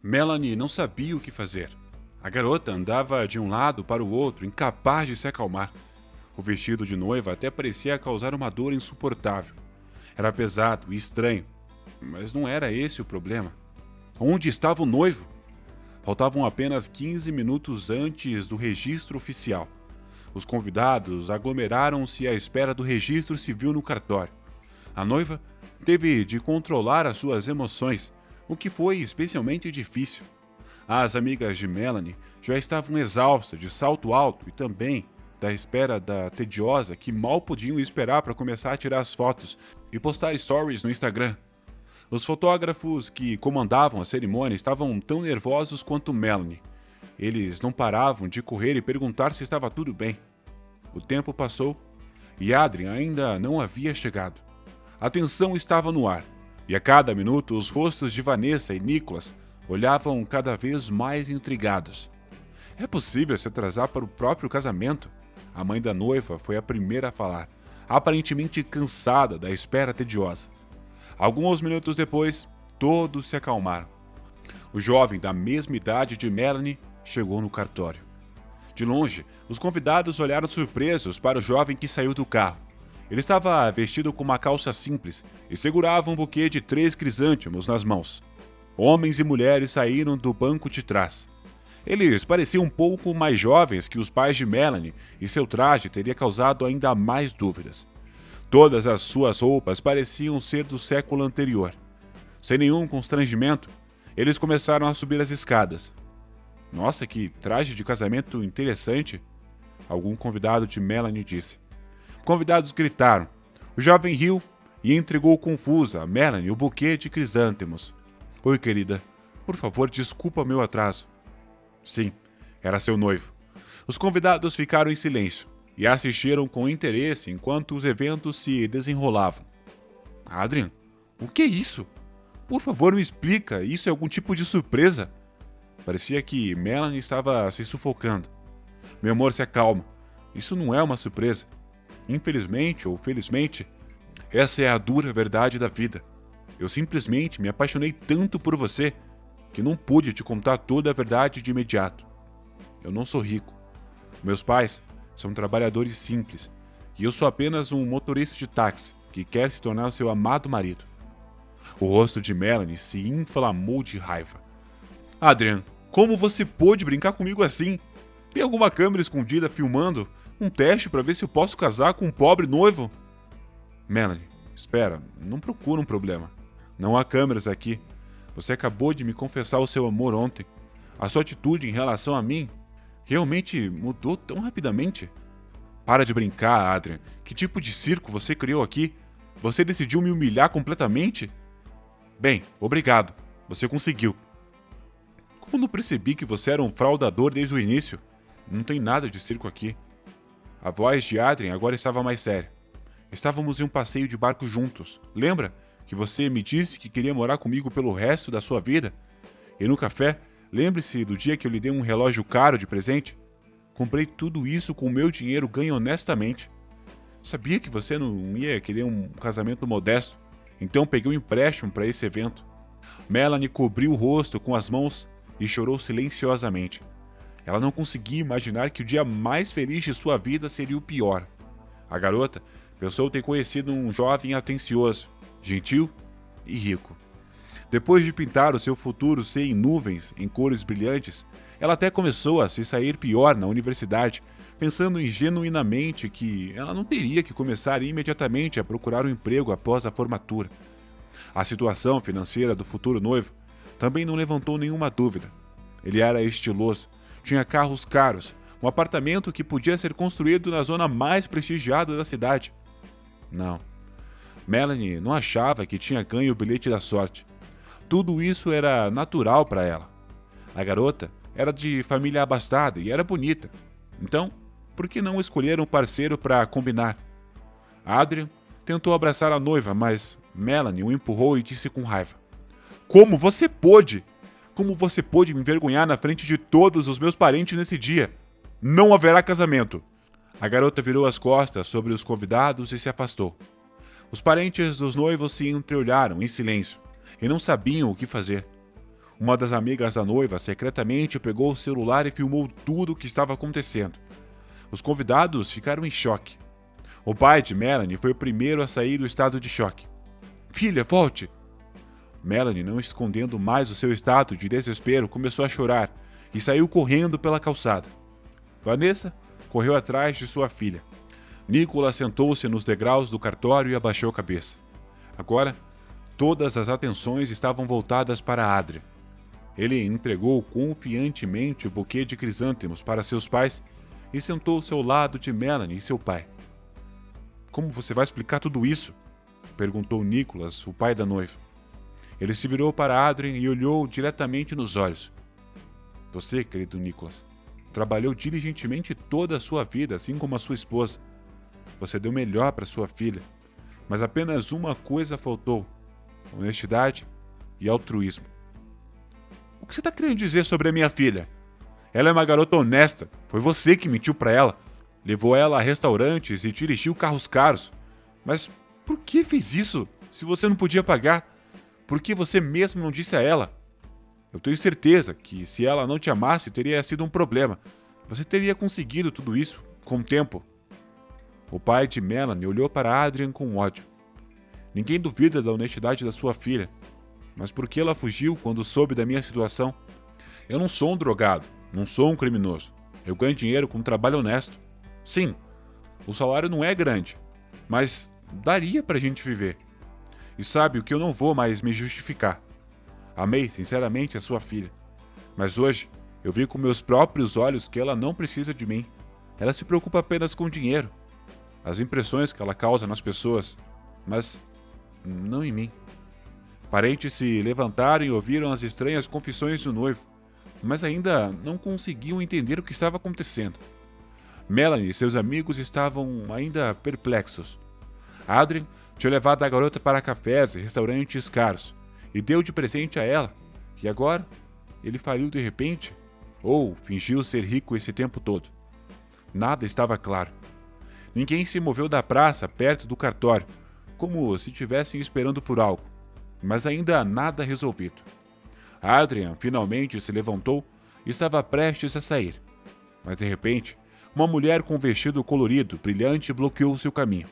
Melanie não sabia o que fazer. A garota andava de um lado para o outro, incapaz de se acalmar. O vestido de noiva até parecia causar uma dor insuportável. Era pesado e estranho, mas não era esse o problema. Onde estava o noivo? Faltavam apenas 15 minutos antes do registro oficial. Os convidados aglomeraram-se à espera do registro civil no cartório. A noiva teve de controlar as suas emoções, o que foi especialmente difícil. As amigas de Melanie já estavam exaustas de salto alto e também da espera da tediosa que mal podiam esperar para começar a tirar as fotos e postar stories no Instagram. Os fotógrafos que comandavam a cerimônia estavam tão nervosos quanto Melanie. Eles não paravam de correr e perguntar se estava tudo bem. O tempo passou e Adrien ainda não havia chegado. A tensão estava no ar, e a cada minuto os rostos de Vanessa e Nicholas olhavam cada vez mais intrigados. É possível se atrasar para o próprio casamento? A mãe da noiva foi a primeira a falar, aparentemente cansada da espera tediosa. Alguns minutos depois, todos se acalmaram. O jovem da mesma idade de Melanie chegou no cartório. De longe, os convidados olharam surpresos para o jovem que saiu do carro. Ele estava vestido com uma calça simples e segurava um buquê de 3 crisântemos nas mãos. Homens e mulheres saíram do banco de trás. Eles pareciam um pouco mais jovens que os pais de Melanie e seu traje teria causado ainda mais dúvidas. Todas as suas roupas pareciam ser do século anterior. Sem nenhum constrangimento, eles começaram a subir as escadas. Nossa, que traje de casamento interessante, algum convidado de Melanie disse. Convidados gritaram. O jovem riu e entregou confusa a Melanie o buquê de crisântemos. Oi, querida. Por favor, desculpa meu atraso. Sim, era seu noivo. Os convidados ficaram em silêncio e assistiram com interesse enquanto os eventos se desenrolavam. Adrien, o que é isso? Por favor, me explica. Isso é algum tipo de surpresa? Parecia que Melanie estava se sufocando. Meu amor, se acalma. Isso não é uma surpresa. Infelizmente ou felizmente, essa é a dura verdade da vida. Eu simplesmente me apaixonei tanto por você que não pude te contar toda a verdade de imediato. Eu não sou rico. Meus pais são trabalhadores simples e eu sou apenas um motorista de táxi que quer se tornar seu amado marido. O rosto de Melanie se inflamou de raiva. Adrien, como você pôde brincar comigo assim? Tem alguma câmera escondida filmando? Um teste para ver se eu posso casar com um pobre noivo? Melanie, espera, não procura um problema. Não há câmeras aqui. Você acabou de me confessar o seu amor ontem. A sua atitude em relação a mim realmente mudou tão rapidamente. Para de brincar, Adrien. Que tipo de circo você criou aqui? Você decidiu me humilhar completamente? Bem, obrigado. Você conseguiu. Como não percebi que você era um fraudador desde o início? Não tem nada de circo aqui. A voz de Adrien agora estava mais séria. Estávamos em um passeio de barco juntos. Lembra que você me disse que queria morar comigo pelo resto da sua vida? E no café, lembre-se do dia que eu lhe dei um relógio caro de presente? Comprei tudo isso com o meu dinheiro ganho honestamente. Sabia que você não ia querer um casamento modesto, então peguei um empréstimo para esse evento. Melanie cobriu o rosto com as mãos e chorou silenciosamente. Ela não conseguia imaginar que o dia mais feliz de sua vida seria o pior. A garota pensou ter conhecido um jovem atencioso, gentil e rico. Depois de pintar o seu futuro ser em nuvens, em cores brilhantes, ela até começou a se sair pior na universidade, pensando genuinamente que ela não teria que começar imediatamente a procurar um emprego após a formatura. A situação financeira do futuro noivo também não levantou nenhuma dúvida. Ele era estiloso, tinha carros caros, um apartamento que podia ser construído na zona mais prestigiada da cidade. Não. Melanie não achava que tinha ganho o bilhete da sorte. Tudo isso era natural para ela. A garota era de família abastada e era bonita. Então, por que não escolher um parceiro para combinar? Adrien tentou abraçar a noiva, mas Melanie o empurrou e disse com raiva. Como você pôde? Como você pôde me envergonhar na frente de todos os meus parentes nesse dia? Não haverá casamento. A garota virou as costas sobre os convidados e se afastou. Os parentes dos noivos se entreolharam em silêncio e não sabiam o que fazer. Uma das amigas da noiva secretamente pegou o celular e filmou tudo o que estava acontecendo. Os convidados ficaram em choque. O pai de Melanie foi o primeiro a sair do estado de choque. Filha, volte! Melanie, não escondendo mais o seu estado de desespero, começou a chorar e saiu correndo pela calçada. Vanessa correu atrás de sua filha. Nicholas sentou-se nos degraus do cartório e abaixou a cabeça. Agora, todas as atenções estavam voltadas para Adrian. Ele entregou confiantemente o buquê de crisântemos para seus pais e sentou-se ao lado de Melanie e seu pai. Como você vai explicar tudo isso? Perguntou Nicholas, o pai da noiva. Ele se virou para Adrian e olhou diretamente nos olhos. Você, querido Nicholas, trabalhou diligentemente toda a sua vida, assim como a sua esposa. Você deu o melhor para sua filha, mas apenas uma coisa faltou: honestidade e altruísmo. O que você está querendo dizer sobre a minha filha? Ela é uma garota honesta. Foi você que mentiu para ela. Levou ela a restaurantes e dirigiu carros caros. Mas por que fez isso se você não podia pagar? Por que você mesmo não disse a ela? Eu tenho certeza que se ela não te amasse, teria sido um problema. Você teria conseguido tudo isso com o tempo. O pai de Melanie olhou para Adrian com ódio. Ninguém duvida da honestidade da sua filha. Mas por que ela fugiu quando soube da minha situação? Eu não sou um drogado, não sou um criminoso. Eu ganho dinheiro com um trabalho honesto. Sim, o salário não é grande, mas daria pra gente viver. E sabe o que eu não vou mais me justificar. Amei, sinceramente, a sua filha. Mas hoje, eu vi com meus próprios olhos que ela não precisa de mim. Ela se preocupa apenas com dinheiro. As impressões que ela causa nas pessoas, mas não em mim. Parentes se levantaram e ouviram as estranhas confissões do noivo, mas ainda não conseguiam entender o que estava acontecendo. Melanie e seus amigos estavam ainda perplexos. Adrian tinha levado a garota para cafés e restaurantes caros e deu de presente a ela. E agora? Ele faliu de repente? Ou fingiu ser rico esse tempo todo? Nada estava claro. Ninguém se moveu da praça perto do cartório, como se estivessem esperando por algo, mas ainda nada resolvido. Adrian finalmente se levantou e estava prestes a sair. Mas de repente, uma mulher com um vestido colorido, brilhante, bloqueou seu caminho.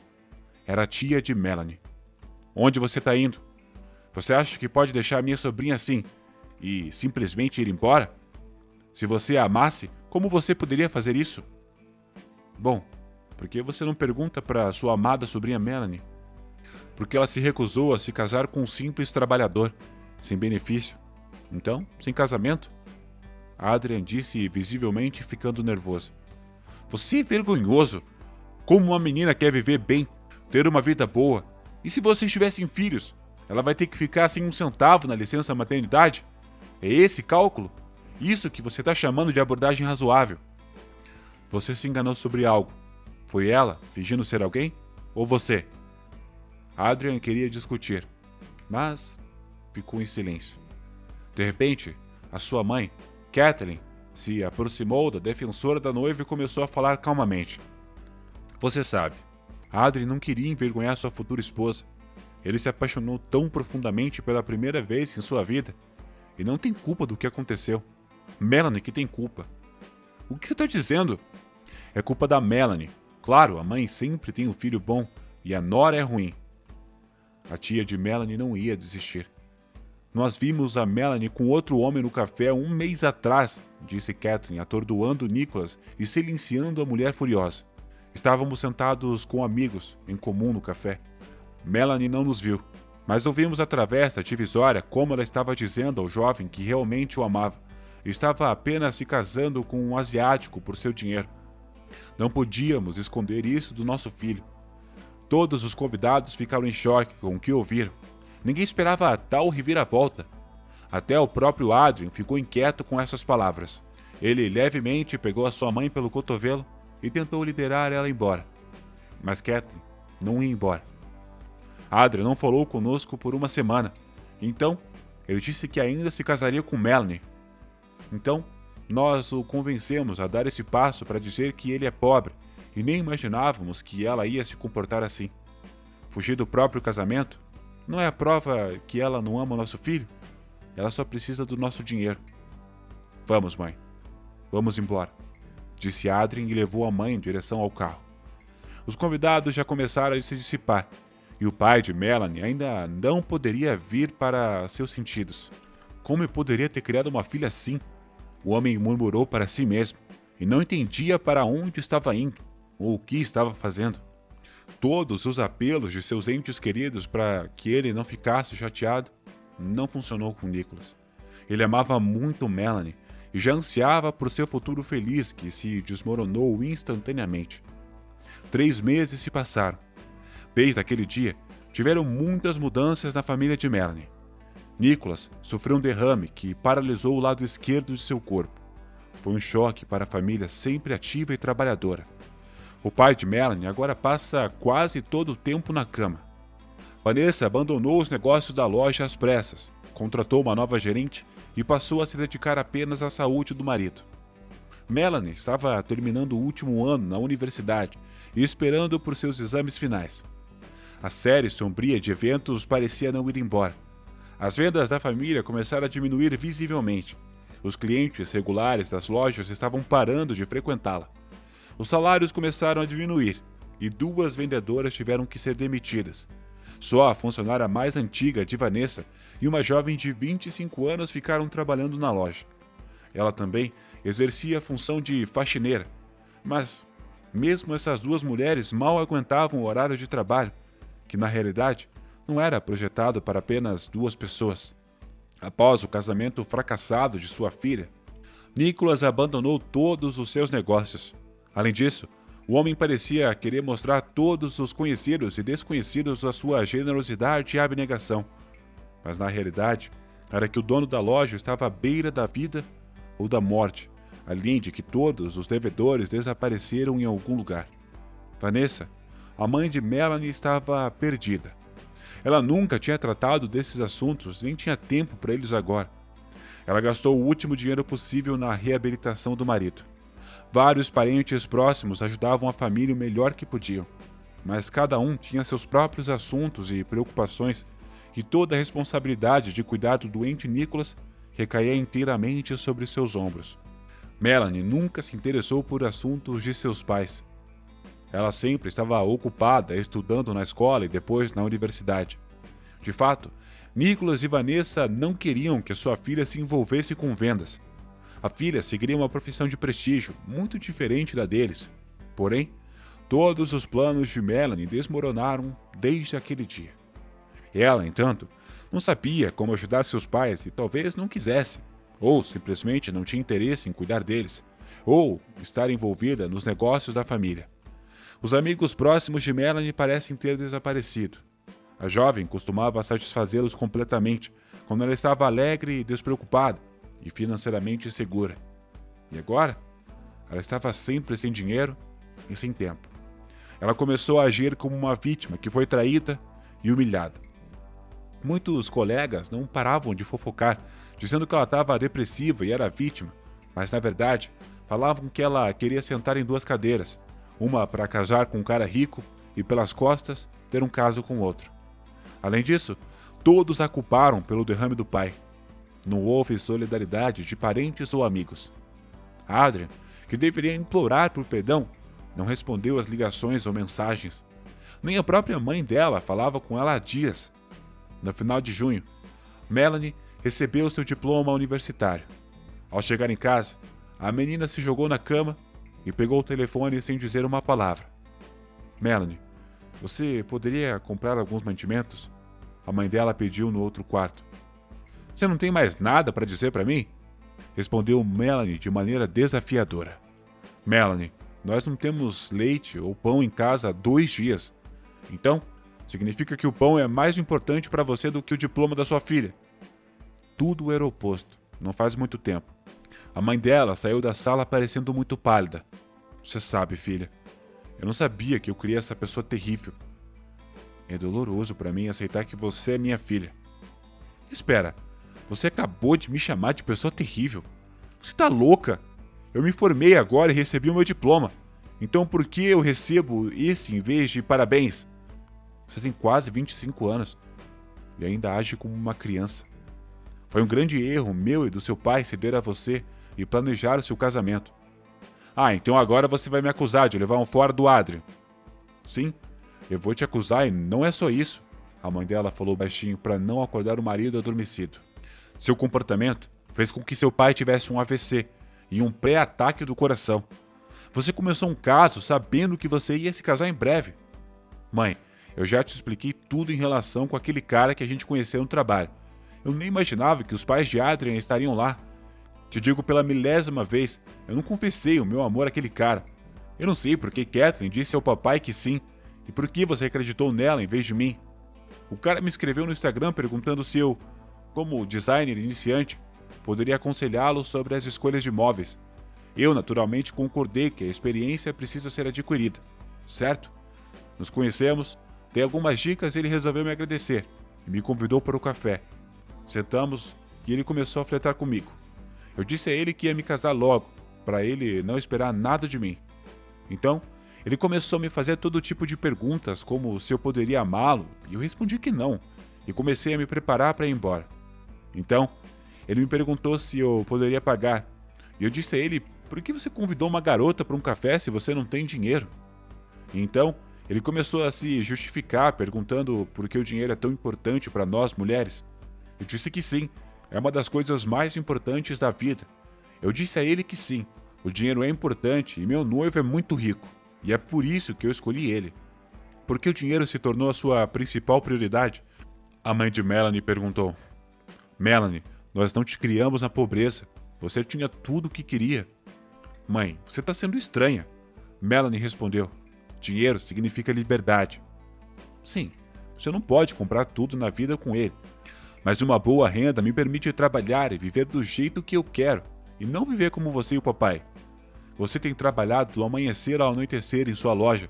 Era a tia de Melanie. Onde você está indo? Você acha que pode deixar minha sobrinha assim e simplesmente ir embora? Se você a amasse, como você poderia fazer isso? Bom, por que você não pergunta para sua amada sobrinha Melanie? Porque ela se recusou a se casar com um simples trabalhador, sem benefício. Então, sem casamento? Adrian disse, visivelmente ficando nervoso. Você é vergonhoso! Como uma menina quer viver bem, ter uma vida boa? E se vocês tivessem filhos? Ela vai ter que ficar sem um centavo na licença maternidade? É esse cálculo? Isso que você está chamando de abordagem razoável? Você se enganou sobre algo. Foi ela, fingindo ser alguém? Ou você? Adrian queria discutir, mas ficou em silêncio. De repente, a sua mãe, Kathleen, se aproximou da defensora da noiva e começou a falar calmamente. Você sabe, Adrian não queria envergonhar sua futura esposa. Ele se apaixonou tão profundamente pela primeira vez em sua vida e não tem culpa do que aconteceu. Melanie que tem culpa. O que você está dizendo? É culpa da Melanie. Claro, a mãe sempre tem um filho bom e a nora é ruim. A tia de Melanie não ia desistir. Nós vimos a Melanie com outro homem no café um mês atrás, disse Kathleen, atordoando Nicholas e silenciando a mulher furiosa. Estávamos sentados com amigos em comum no café. Melanie não nos viu, mas ouvimos através da divisória como ela estava dizendo ao jovem que realmente o amava. Estava apenas se casando com um asiático por seu dinheiro. Não podíamos esconder isso do nosso filho. Todos os convidados ficaram em choque com o que ouviram. Ninguém esperava tal reviravolta. Até o próprio Adrian ficou inquieto com essas palavras. Ele levemente pegou a sua mãe pelo cotovelo e tentou liderar ela embora. Mas Kathleen não ia embora. Adrian não falou conosco por uma semana. Então, ele disse que ainda se casaria com Melanie. Então, nós o convencemos a dar esse passo para dizer que ele é pobre e nem imaginávamos que ela ia se comportar assim. Fugir do próprio casamento não é a prova que ela não ama o nosso filho? Ela só precisa do nosso dinheiro. Vamos, mãe. Vamos embora, disse Adrien e levou a mãe em direção ao carro. Os convidados já começaram a se dissipar, e o pai de Melanie ainda não poderia vir para seus sentidos. Como eu poderia ter criado uma filha assim? O homem murmurou para si mesmo, e não entendia para onde estava indo, ou o que estava fazendo. Todos os apelos de seus entes queridos para que ele não ficasse chateado não funcionou com Nicholas. Ele amava muito Melanie e já ansiava por seu futuro feliz, que se desmoronou instantaneamente. 3 meses se passaram. Desde aquele dia, tiveram muitas mudanças na família de Melanie. Nicholas sofreu um derrame que paralisou o lado esquerdo de seu corpo. Foi um choque para a família sempre ativa e trabalhadora. O pai de Melanie agora passa quase todo o tempo na cama. Vanessa abandonou os negócios da loja às pressas, contratou uma nova gerente e passou a se dedicar apenas à saúde do marido. Melanie estava terminando o último ano na universidade e esperando por seus exames finais. A série sombria de eventos parecia não ir embora. As vendas da família começaram a diminuir visivelmente. Os clientes regulares das lojas estavam parando de frequentá-la. Os salários começaram a diminuir e 2 vendedoras tiveram que ser demitidas. Só a funcionária mais antiga de Vanessa e uma jovem de 25 anos ficaram trabalhando na loja. Ela também exercia a função de faxineira, mas mesmo essas 2 mulheres mal aguentavam o horário de trabalho, que na realidade não era projetado para apenas 2 pessoas. Após o casamento fracassado de sua filha, Nicholas abandonou todos os seus negócios. Além disso, o homem parecia querer mostrar a todos os conhecidos e desconhecidos a sua generosidade e abnegação. Mas na realidade, era que o dono da loja estava à beira da vida ou da morte, além de que todos os devedores desapareceram em algum lugar. Vanessa, a mãe de Melanie, estava perdida. Ela nunca tinha tratado desses assuntos, nem tinha tempo para eles agora. Ela gastou o último dinheiro possível na reabilitação do marido. Vários parentes próximos ajudavam a família o melhor que podiam, mas cada um tinha seus próprios assuntos e preocupações, e toda a responsabilidade de cuidar do doente Nicholas recaía inteiramente sobre seus ombros. Melanie nunca se interessou por assuntos de seus pais. Ela sempre estava ocupada estudando na escola e depois na universidade. De fato, Nicholas e Vanessa não queriam que sua filha se envolvesse com vendas. A filha seguiria uma profissão de prestígio, muito diferente da deles. Porém, todos os planos de Melanie desmoronaram desde aquele dia. Ela, entanto, não sabia como ajudar seus pais e talvez não quisesse, ou simplesmente não tinha interesse em cuidar deles, ou estar envolvida nos negócios da família. Os amigos próximos de Melanie parecem ter desaparecido. A jovem costumava satisfazê-los completamente quando ela estava alegre e despreocupada e financeiramente segura. E agora? Ela estava sempre sem dinheiro e sem tempo. Ela começou a agir como uma vítima que foi traída e humilhada. Muitos colegas não paravam de fofocar, dizendo que ela estava depressiva e era vítima, mas na verdade falavam que ela queria sentar em 2 cadeiras, uma para casar com um cara rico e pelas costas ter um caso com outro. Além disso, todos a culparam pelo derrame do pai. Não houve solidariedade de parentes ou amigos. Adrien, que deveria implorar por perdão, não respondeu às ligações ou mensagens. Nem a própria mãe dela falava com ela há dias. No final de junho, Melanie recebeu seu diploma universitário. Ao chegar em casa, a menina se jogou na cama e pegou o telefone sem dizer uma palavra. Melanie, você poderia comprar alguns mantimentos? A mãe dela pediu no outro quarto. Você não tem mais nada para dizer para mim? Respondeu Melanie de maneira desafiadora. Melanie, nós não temos leite ou pão em casa há 2 dias. Então, significa que o pão é mais importante para você do que o diploma da sua filha. Tudo era oposto, não faz muito tempo. A mãe dela saiu da sala parecendo muito pálida. Você sabe, filha, eu não sabia que eu criei essa pessoa terrível. É doloroso para mim aceitar que você é minha filha. Espera, você acabou de me chamar de pessoa terrível. Você tá louca? Eu me formei agora e recebi o meu diploma. Então por que eu recebo esse em vez de parabéns? Você tem quase 25 anos e ainda age como uma criança. Foi um grande erro meu e do seu pai ceder a você e planejar o seu casamento. Ah, então agora você vai me acusar de levar um fora do Adrian. Sim, eu vou te acusar e não é só isso, a mãe dela falou baixinho para não acordar o marido adormecido. Seu comportamento fez com que seu pai tivesse um AVC e um pré-ataque do coração. Você começou um caso sabendo que você ia se casar em breve. Mãe, eu já te expliquei tudo em relação com aquele cara que a gente conheceu no trabalho. Eu nem imaginava que os pais de Adrian estariam lá. Te digo pela milésima vez, eu não confessei o meu amor àquele cara. Eu não sei por que Catherine disse ao papai que sim, e por que você acreditou nela em vez de mim. O cara me escreveu no Instagram perguntando se eu, como designer iniciante, poderia aconselhá-lo sobre as escolhas de móveis. Eu, naturalmente, concordei que a experiência precisa ser adquirida, certo? Nos conhecemos, dei algumas dicas e ele resolveu me agradecer e me convidou para o café. Sentamos e ele começou a flertar comigo. Eu disse a ele que ia me casar logo, para ele não esperar nada de mim. Então, ele começou a me fazer todo tipo de perguntas, como se eu poderia amá-lo, e eu respondi que não, e comecei a me preparar para ir embora. Então, ele me perguntou se eu poderia pagar, e eu disse a ele, por que você convidou uma garota para um café se você não tem dinheiro? E então, ele começou a se justificar, perguntando por que o dinheiro é tão importante para nós mulheres. Eu disse que sim, é uma das coisas mais importantes da vida. Eu disse a ele que sim, o dinheiro é importante e meu noivo é muito rico, e é por isso que eu escolhi ele. Por que o dinheiro se tornou a sua principal prioridade? A mãe de Melanie perguntou. Melanie, nós não te criamos na pobreza, você tinha tudo o que queria. Mãe, você está sendo estranha. Melanie respondeu. Dinheiro significa liberdade. Sim, você não pode comprar tudo na vida com ele. Mas uma boa renda me permite trabalhar e viver do jeito que eu quero, e não viver como você e o papai. Você tem trabalhado do amanhecer ao anoitecer em sua loja.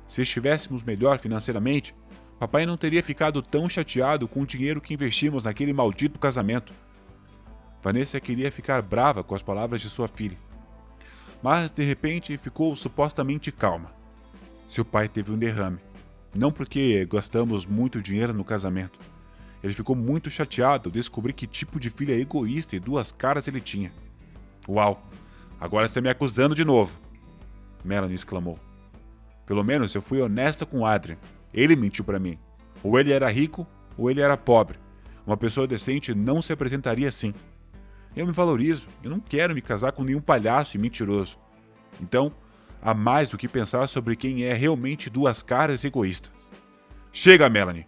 Se estivéssemos melhor financeiramente, papai não teria ficado tão chateado com o dinheiro que investimos naquele maldito casamento. Vanessa queria ficar brava com as palavras de sua filha. Mas, de repente, ficou supostamente calma. Seu pai teve um derrame. Não porque gastamos muito dinheiro no casamento. Ele ficou muito chateado ao descobrir que tipo de filha egoísta e duas caras ele tinha. Uau, agora está me acusando de novo, Melanie exclamou. Pelo menos eu fui honesta com Adrian. Ele mentiu para mim. Ou ele era rico, ou ele era pobre. Uma pessoa decente não se apresentaria assim. Eu me valorizo, eu não quero me casar com nenhum palhaço e mentiroso. Então, há mais do que pensar sobre quem é realmente duas caras e egoísta. Chega, Melanie!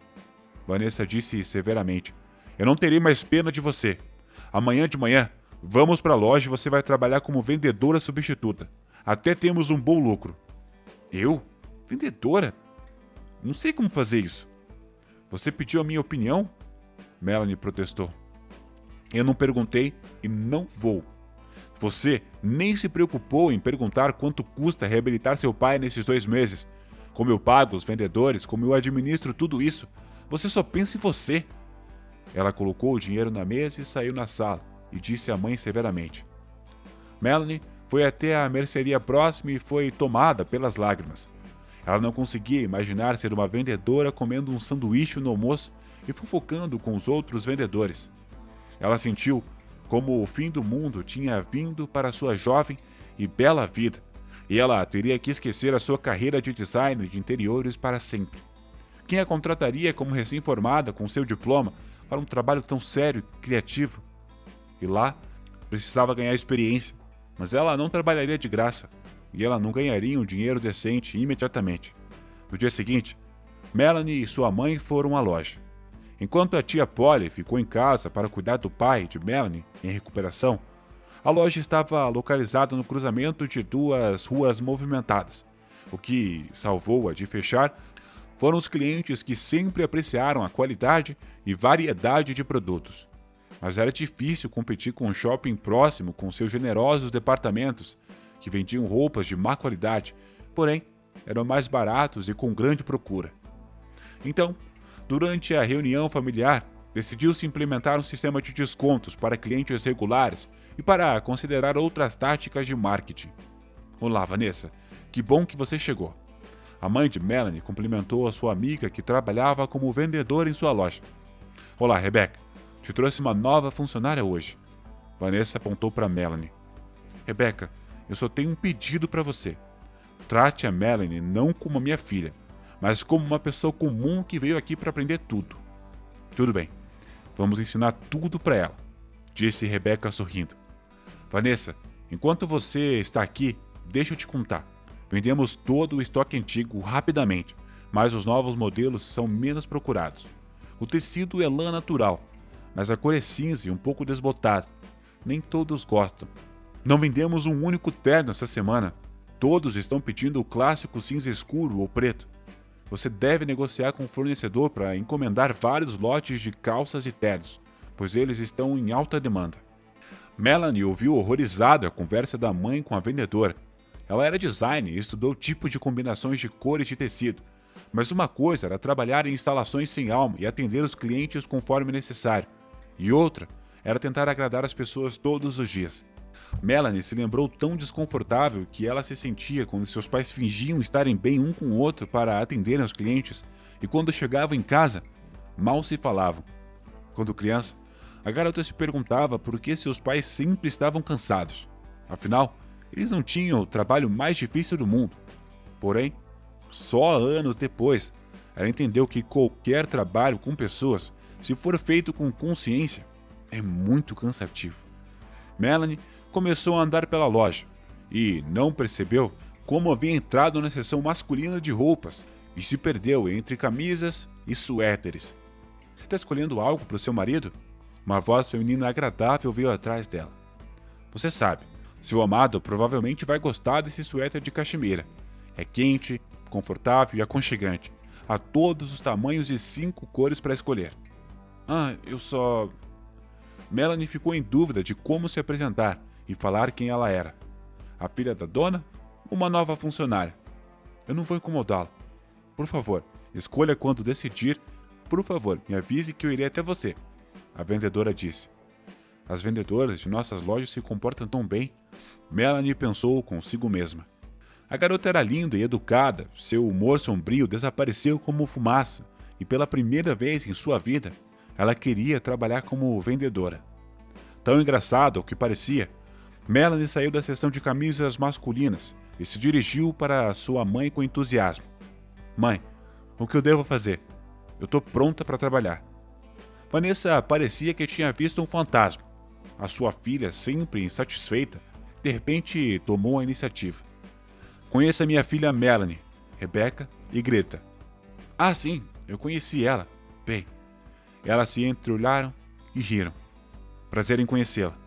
Vanessa disse severamente. Eu não terei mais pena de você. Amanhã de manhã, vamos para a loja e você vai trabalhar como vendedora substituta. Até temos um bom lucro. Eu? Vendedora? Não sei como fazer isso. Você pediu a minha opinião? Melanie protestou. Eu não perguntei e não vou. Você nem se preocupou em perguntar quanto custa reabilitar seu pai nesses 2 meses. Como eu pago os vendedores, como eu administro tudo isso. Você só pensa em você. Ela colocou o dinheiro na mesa e saiu na sala, e disse à mãe severamente. Melanie foi até a mercearia próxima e foi tomada pelas lágrimas. Ela não conseguia imaginar ser uma vendedora comendo um sanduíche no almoço e fofocando com os outros vendedores. Ela sentiu como o fim do mundo tinha vindo para sua jovem e bela vida, e ela teria que esquecer a sua carreira de designer de interiores para sempre. Quem a contrataria como recém-formada com seu diploma para um trabalho tão sério e criativo? E lá, precisava ganhar experiência, mas ela não trabalharia de graça, e ela não ganharia um dinheiro decente imediatamente. No dia seguinte, Melanie e sua mãe foram à loja. Enquanto a tia Polly ficou em casa para cuidar do pai de Melanie em recuperação, a loja estava localizada no cruzamento de 2 ruas movimentadas. O que salvou-a de fechar foram os clientes que sempre apreciaram a qualidade e variedade de produtos. Mas era difícil competir com um shopping próximo com seus generosos departamentos, que vendiam roupas de má qualidade, porém eram mais baratos e com grande procura. Então, durante a reunião familiar, decidiu-se implementar um sistema de descontos para clientes regulares e para considerar outras táticas de marketing. Olá, Vanessa. Que bom que você chegou. A mãe de Melanie cumprimentou a sua amiga que trabalhava como vendedora em sua loja. Olá, Rebecca. Te trouxe uma nova funcionária hoje. Vanessa apontou para Melanie. Rebecca, eu só tenho um pedido para você. Trate a Melanie não como minha filha, mas como uma pessoa comum que veio aqui para aprender tudo. Tudo bem, vamos ensinar tudo para ela, disse Rebecca sorrindo. Vanessa, enquanto você está aqui, deixa eu te contar. Vendemos todo o estoque antigo rapidamente, mas os novos modelos são menos procurados. O tecido é lã natural, mas a cor é cinza e um pouco desbotada. Nem todos gostam. Não vendemos um único terno essa semana. Todos estão pedindo o clássico cinza escuro ou preto. Você deve negociar com o fornecedor para encomendar vários lotes de calças e ternos, pois eles estão em alta demanda. Melanie ouviu horrorizada a conversa da mãe com a vendedora. Ela era designer e estudou o tipo de combinações de cores de tecido, mas uma coisa era trabalhar em instalações sem alma e atender os clientes conforme necessário, e outra era tentar agradar as pessoas todos os dias. Melanie se lembrou tão desconfortável que ela se sentia quando seus pais fingiam estarem bem um com o outro para atenderem aos clientes, e quando chegavam em casa, mal se falavam. Quando criança, a garota se perguntava por que seus pais sempre estavam cansados. Afinal, eles não tinham o trabalho mais difícil do mundo. Porém, só anos depois, ela entendeu que qualquer trabalho com pessoas, se for feito com consciência, é muito cansativo. Melanie começou a andar pela loja e não percebeu como havia entrado na seção masculina de roupas e se perdeu entre camisas e suéteres. Você está escolhendo algo para o seu marido? Uma voz feminina agradável veio atrás dela. Você sabe, seu amado provavelmente vai gostar desse suéter de cachemira. É quente, confortável e aconchegante. Há todos os tamanhos e 5 cores para escolher. Eu só... Melanie ficou em dúvida de como se apresentar e falar quem ela era. A filha da dona ou uma nova funcionária? Eu não vou incomodá-la. Por favor, escolha quando decidir. Por favor, me avise que eu irei até você. A vendedora disse. As vendedoras de nossas lojas se comportam tão bem. Melanie pensou consigo mesma. A garota era linda e educada, seu humor sombrio desapareceu como fumaça, e pela primeira vez em sua vida, ela queria trabalhar como vendedora. Tão engraçado ao que parecia, Melanie saiu da seção de camisas masculinas e se dirigiu para sua mãe com entusiasmo. Mãe, o que eu devo fazer? Eu estou pronta para trabalhar. Vanessa parecia que tinha visto um fantasma. A sua filha, sempre insatisfeita, de repente tomou a iniciativa. Conheça minha filha Melanie, Rebecca e Greta. Ah, sim, eu conheci ela. Bem, elas se entreolharam e riram. Prazer em conhecê-la.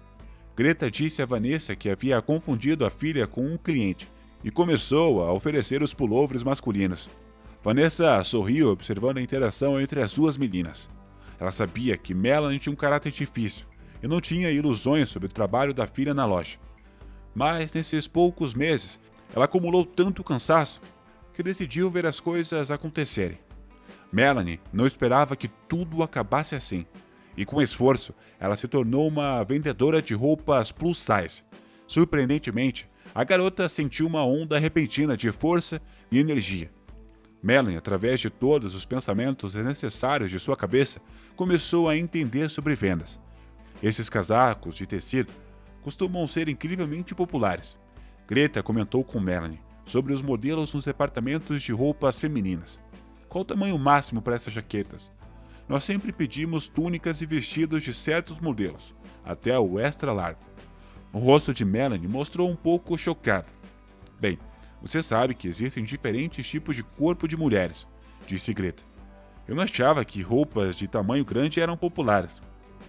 Greta disse a Vanessa que havia confundido a filha com um cliente e começou a oferecer os pullovers masculinos. Vanessa sorriu observando a interação entre as duas meninas. Ela sabia que Melanie tinha um caráter difícil e não tinha ilusões sobre o trabalho da filha na loja. Mas nesses poucos meses, ela acumulou tanto cansaço que decidiu ver as coisas acontecerem. Melanie não esperava que tudo acabasse assim, e com esforço, ela se tornou uma vendedora de roupas plus size. Surpreendentemente, a garota sentiu uma onda repentina de força e energia. Melanie, através de todos os pensamentos desnecessários de sua cabeça, começou a entender sobre vendas. Esses casacos de tecido costumam ser incrivelmente populares. Greta comentou com Melanie sobre os modelos nos departamentos de roupas femininas. Qual o tamanho máximo para essas jaquetas? Nós sempre pedimos túnicas e vestidos de certos modelos, até o extra largo. O rosto de Melanie mostrou um pouco chocado. Bem, você sabe que existem diferentes tipos de corpo de mulheres, disse Greta. Eu não achava que roupas de tamanho grande eram populares.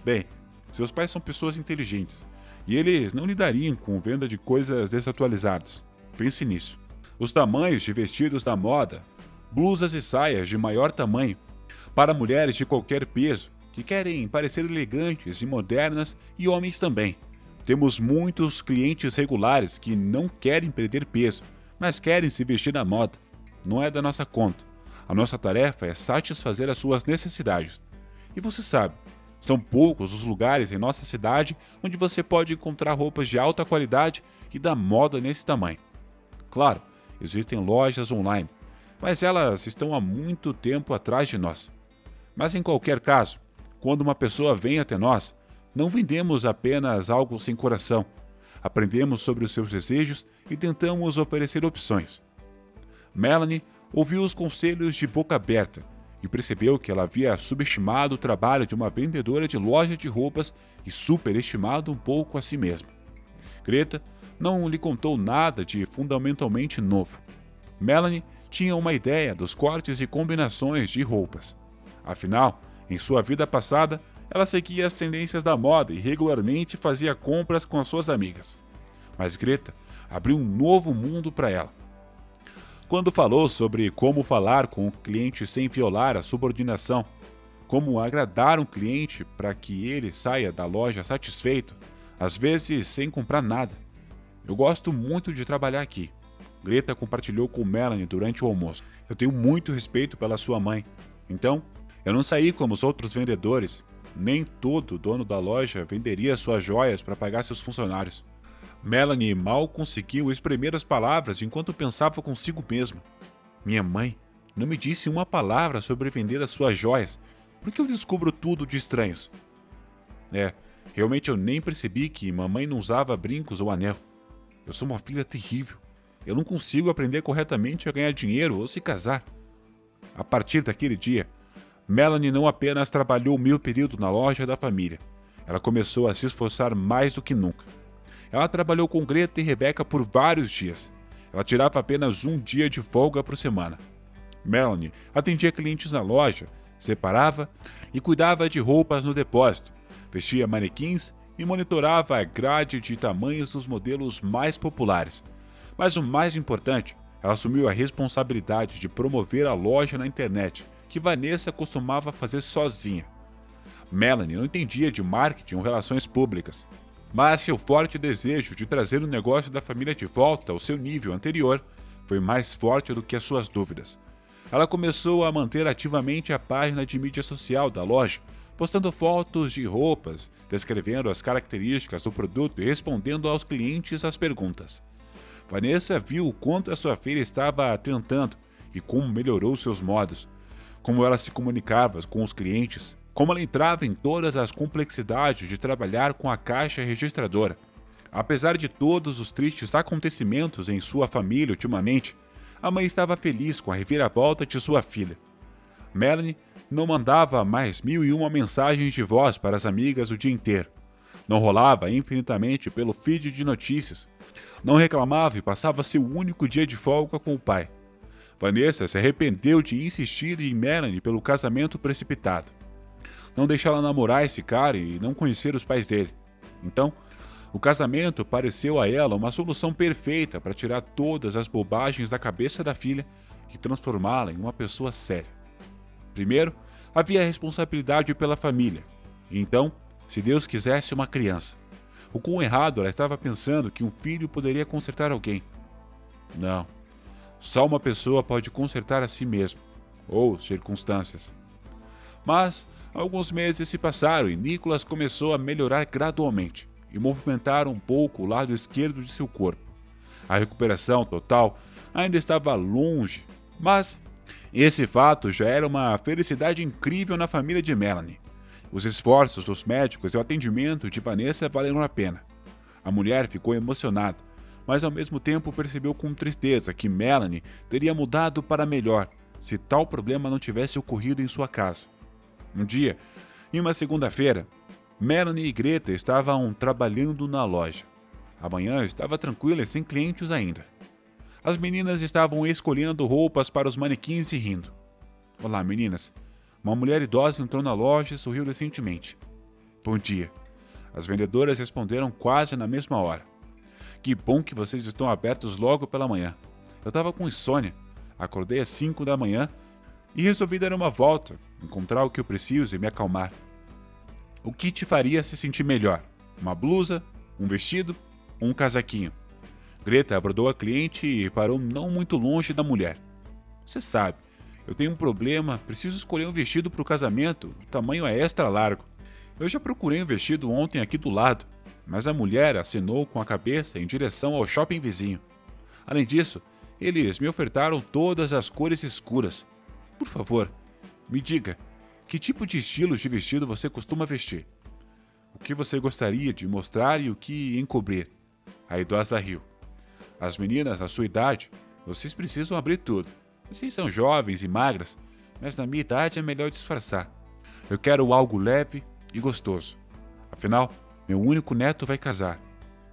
Bem, seus pais são pessoas inteligentes, e eles não lidariam com venda de coisas desatualizadas. Pense nisso. Os tamanhos de vestidos da moda, blusas e saias de maior tamanho, para mulheres de qualquer peso, que querem parecer elegantes e modernas, e homens também. Temos muitos clientes regulares que não querem perder peso, mas querem se vestir na moda. Não é da nossa conta. A nossa tarefa é satisfazer as suas necessidades. E você sabe, são poucos os lugares em nossa cidade onde você pode encontrar roupas de alta qualidade e da moda nesse tamanho. Claro, existem lojas online, mas elas estão há muito tempo atrás de nós. Mas em qualquer caso, Quando uma pessoa vem até nós, não vendemos apenas algo sem coração. Aprendemos sobre os seus desejos e tentamos oferecer opções. Melanie ouviu os conselhos de boca aberta e percebeu que ela havia subestimado o trabalho de uma vendedora de loja de roupas e superestimado um pouco a si mesma. Greta não lhe contou nada de fundamentalmente novo. Melanie tinha uma ideia dos cortes e combinações de roupas. Afinal, em sua vida passada, ela seguia as tendências da moda e regularmente fazia compras com as suas amigas. Mas Greta abriu um novo mundo para ela. Quando falou sobre como falar com o cliente sem violar a subordinação, como agradar um cliente para que ele saia da loja satisfeito, às vezes sem comprar nada. Eu gosto muito de trabalhar aqui. Greta compartilhou com Melanie durante o almoço. Eu tenho muito respeito pela sua mãe. Então, eu não saí como os outros vendedores. Nem todo dono da loja venderia suas joias para pagar seus funcionários. Melanie mal conseguiu exprimir as palavras enquanto pensava consigo mesma. Minha mãe não me disse uma palavra sobre vender as suas joias. Por que eu descubro tudo de estranhos? Realmente eu nem percebi que mamãe não usava brincos ou anel. Eu sou uma filha terrível. Eu não consigo aprender corretamente a ganhar dinheiro ou se casar. A partir daquele dia, Melanie não apenas trabalhou meio período na loja da família. Ela começou a se esforçar mais do que nunca. Ela trabalhou com Greta e Rebecca por vários dias. Ela tirava apenas um dia de folga por semana. Melanie atendia clientes na loja, separava e cuidava de roupas no depósito, vestia manequins e monitorava a grade de tamanhos dos modelos mais populares. Mas o mais importante, ela assumiu a responsabilidade de promover a loja na internet, que Vanessa costumava fazer sozinha. Melanie não entendia de marketing ou relações públicas, mas seu forte desejo de trazer o negócio da família de volta ao seu nível anterior foi mais forte do que as suas dúvidas. Ela começou a manter ativamente a página de mídia social da loja, postando fotos de roupas, descrevendo as características do produto e respondendo aos clientes as perguntas. Vanessa viu o quanto a sua filha estava tentando e como melhorou seus modos, como ela se comunicava com os clientes, como ela entrava em todas as complexidades de trabalhar com a caixa registradora. Apesar de todos os tristes acontecimentos em sua família ultimamente, a mãe estava feliz com a reviravolta de sua filha. Melanie não mandava mais 1001 mensagens de voz para as amigas o dia inteiro. Não rolava infinitamente pelo feed de notícias. Não reclamava e passava seu único dia de folga com o pai. Vanessa se arrependeu de insistir em Melanie pelo casamento precipitado. Não deixá-la namorar esse cara e não conhecer os pais dele. Então, o casamento pareceu a ela uma solução perfeita para tirar todas as bobagens da cabeça da filha e transformá-la em uma pessoa séria. Primeiro, havia a responsabilidade pela família. E então, se Deus quisesse uma criança. O quão errado ela estava pensando que um filho poderia consertar alguém. Não. Só uma pessoa pode consertar a si mesmo, ou circunstâncias. Mas alguns meses se passaram e Nicholas começou a melhorar gradualmente e movimentar um pouco o lado esquerdo de seu corpo. A recuperação total ainda estava longe, mas esse fato já era uma felicidade incrível na família de Melanie. Os esforços dos médicos e o atendimento de Vanessa valeram a pena. A mulher ficou emocionada, mas ao mesmo tempo percebeu com tristeza que Melanie teria mudado para melhor se tal problema não tivesse ocorrido em sua casa. Um dia, em uma segunda-feira, Melanie e Greta estavam trabalhando na loja. A manhã estava tranquila e sem clientes ainda. As meninas estavam escolhendo roupas para os manequins e rindo. Olá, meninas. Uma mulher idosa entrou na loja e sorriu decentemente. Bom dia. As vendedoras responderam quase na mesma hora. Que bom que vocês estão abertos logo pela manhã. Eu estava com insônia. Acordei às 5 da manhã e resolvi dar uma volta, encontrar o que eu preciso e me acalmar. O que te faria se sentir melhor? Uma blusa, um vestido ou um casaquinho? Greta abordou a cliente e parou não muito longe da mulher. Você sabe, eu tenho um problema, preciso escolher um vestido para o casamento, o tamanho é extra largo. Eu já procurei um vestido ontem aqui do lado, mas a mulher acenou com a cabeça em direção ao shopping vizinho. Além disso, eles me ofertaram todas as cores escuras. Por favor, me diga, Que tipo de estilos de vestido você costuma vestir? O que você gostaria de mostrar e o que encobrir? A idosa riu. As meninas, na sua idade, vocês precisam abrir tudo. Vocês são jovens e magras, mas na minha idade é melhor disfarçar. Eu quero algo leve e gostoso. Afinal, meu único neto vai casar.